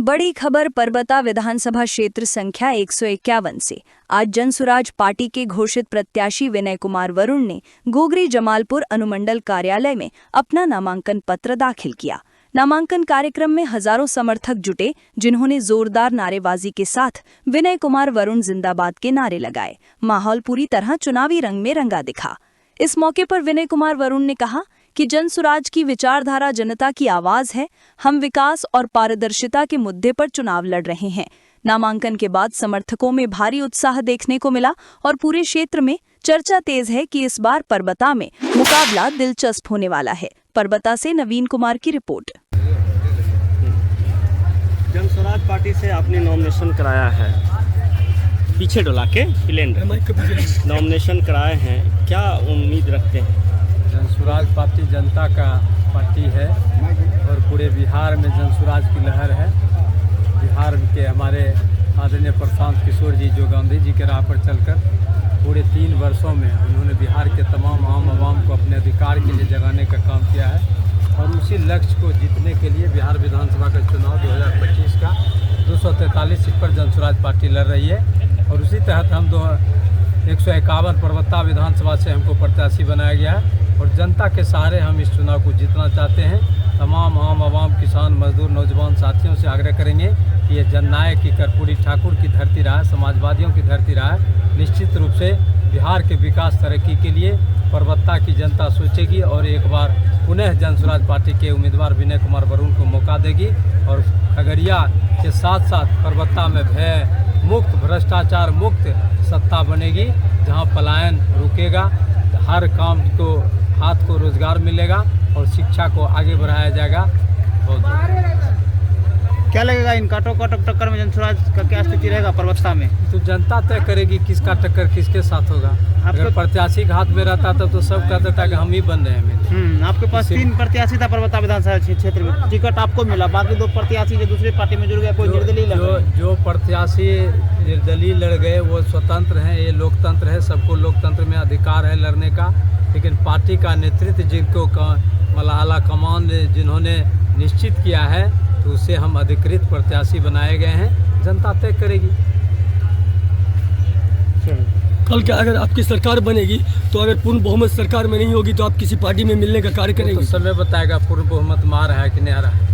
बड़ी खबर परबता विधानसभा क्षेत्र संख्या 151 से। आज जनसुराज पार्टी के घोषित प्रत्याशी विनय कुमार वरुण ने गोगरी जमालपुर अनुमंडल कार्यालय में अपना नामांकन पत्र दाखिल किया। नामांकन कार्यक्रम में हजारों समर्थक जुटे, जिन्होंने जोरदार नारेबाजी के साथ विनय कुमार वरुण जिंदाबाद के नारे लगाए। माहौल पूरी तरह चुनावी रंग में रंगा दिखा। इस मौके पर विनय कुमार वरुण ने कहा कि जनसुराज की विचारधारा जनता की आवाज है। हम विकास और पारदर्शिता के मुद्दे पर चुनाव लड़ रहे हैं। नामांकन के बाद समर्थकों में भारी उत्साह देखने को मिला और पूरे क्षेत्र में चर्चा तेज है कि इस बार परबता में मुकाबला दिलचस्प होने वाला है। परबता से नवीन कुमार की रिपोर्ट। जनसुराज पार्टी से आपने नॉमिनेशन कराया है, पीछे डोला के प्लेन नॉमिनेशन कराए हैं, क्या उम्मीद रखते हैं? जनसुराज पार्टी जनता का पार्टी है और पूरे बिहार में जनसुराज की लहर है। बिहार के हमारे आदरणीय प्रशांत किशोर जी, जो गांधी जी के राह पर चलकर पूरे 3 वर्षों में उन्होंने बिहार के तमाम आम आवाम को अपने अधिकार के लिए जगाने का काम किया है और उसी लक्ष्य को जीतने के लिए बिहार विधानसभा का चुनाव 2025 का 243 सीट पर जनसुराज पार्टी लड़ रही है और उसी तहत हम 151 परबता विधानसभा से हमको प्रत्याशी बनाया गया है और जनता के सहारे हम इस चुनाव को जीतना चाहते हैं। तमाम आम आवाम, किसान, मजदूर, नौजवान साथियों से आग्रह करेंगे कि ये जननायक की कर्पूरी ठाकुर की धरती रहा, समाजवादियों की धरती रहा। निश्चित रूप से बिहार के विकास तरक्की के लिए परबता की जनता सोचेगी और एक बार पुनः जनसुराज पार्टी के उम्मीदवार विनय कुमार वरुण को मौका देगी और खगड़िया के साथ साथ परबता में भय मुक्त, भ्रष्टाचार मुक्त सत्ता बनेगी, जहां पलायन रुकेगा, हर काम को हाथ को रोजगार मिलेगा और शिक्षा को आगे बढ़ाया जाएगा। क्या लगेगा इन काटो टक्कर में जनसुराज का क्या स्थिति रहेगा परबता में? तो जनता तय करेगी किसका टक्कर किसके साथ होगा। अगर प्रत्याशी के हाथ में रहता तो सब कहता था कि हम ही बन रहे हैं। आपके पास 3 प्रत्याशी था परबता विधानसभा क्षेत्र में, टिकट आपको मिला, बाकी 2 प्रत्याशी जो दूसरे पार्टी में जुड़ गए, कोई निर्दलीय लड़ गए। जो प्रत्याशी निर्दलीय लड़ गए वो स्वतंत्र हैं, ये लोकतंत्र है, सबको लोकतंत्र में अधिकार है लड़ने का। लेकिन पार्टी का नेतृत्व जिनको आला कमान जिन्होंने निश्चित किया है तो उसे हम अधिकृत प्रत्याशी बनाए गए हैं, जनता तय करेगी। कल क्या अगर आपकी सरकार बनेगी तो अगर पूर्ण बहुमत सरकार में नहीं होगी तो आप किसी पार्टी में मिलने का कार्य करेंगे? तो समय बताएगा पूर्ण बहुमत में आ रहा है कि नहीं आ रहा है।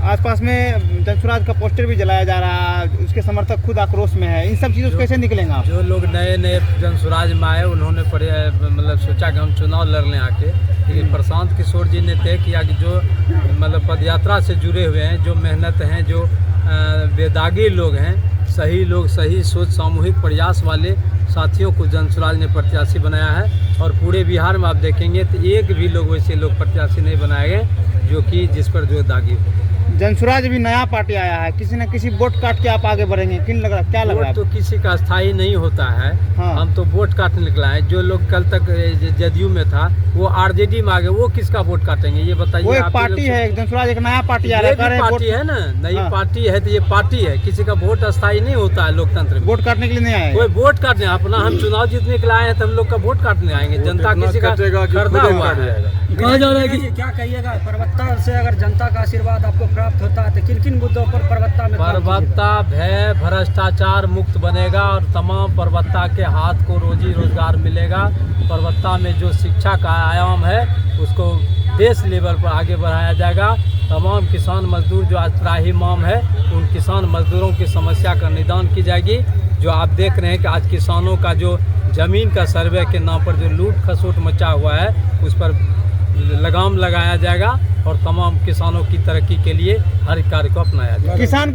आसपास में जनसुराज का पोस्टर भी जलाया जा रहा है, उसके समर्थक खुद आक्रोश में है। इन सब चीज़ों से कैसे निकलेंगे आप? जो लोग नए जनसुराज में आए उन्होंने सोचा कि हम चुनाव लड़ लें आके, लेकिन प्रशांत किशोर जी ने तय किया कि जो पदयात्रा से जुड़े हुए हैं, जो मेहनत हैं, जो बेदागी लोग हैं, सही लोग, सही सोच, सामूहिक प्रयास वाले साथियों को जनसुराज ने प्रत्याशी बनाया है और पूरे बिहार में आप देखेंगे तो एक भी लोग वैसे लोग प्रत्याशी नहीं बनाए गए जो कि जिस पर जो दागी हो। जनसुराज भी नया पार्टी आया है, किसी न किसी वोट काट के आप आगे बढ़ेंगे, किन लग रहा, क्या लग रहा है? तो किसी का स्थायी नहीं होता है। हाँ। हम तो वोट काटने निकला है। जो लोग कल तक जदयू में था वो आरजेडी में आ गए, वो किसका वोट काटेंगे ये बताइए? वो एक पार्टी है, जनसुराज एक नया पार्टी आ रहा है, पार्टी है ना, नई पार्टी है तो ये पार्टी है। किसी का वोट अस्थायी नहीं होता है लोकतंत्र में। वोट काटने के लिए नहीं आए कोई वोट काटने अपना, हम चुनाव जीतने के लिए आए हैं तो हम लोग का वोट काटने आएंगे। जनता किसी का खरीदा हुआ है। कहा जा रहा है कि क्या कहिएगा परबता से अगर जनता का आशीर्वाद आपको प्राप्त होता है तो किन मुद्दों पर परबता में? परबता भय भ्रष्टाचार मुक्त बनेगा और तमाम परबता के हाथ को रोजी रोजगार मिलेगा। परबता में जो शिक्षा का आयाम है उसको देश लेवल पर आगे बढ़ाया जाएगा। तमाम किसान मजदूर जो आज त्राहिमाम है उन किसान मजदूरों की समस्या का निदान की जाएगी। जो आप देख रहे हैं कि आज किसानों का जो जमीन का सर्वे के नाम पर जो लूट खसोट मचा हुआ है उस पर लगाम लगाया जाएगा और तमाम किसानों की तरक्की के लिए हर कार्य को अपनाया जाएगा। किसान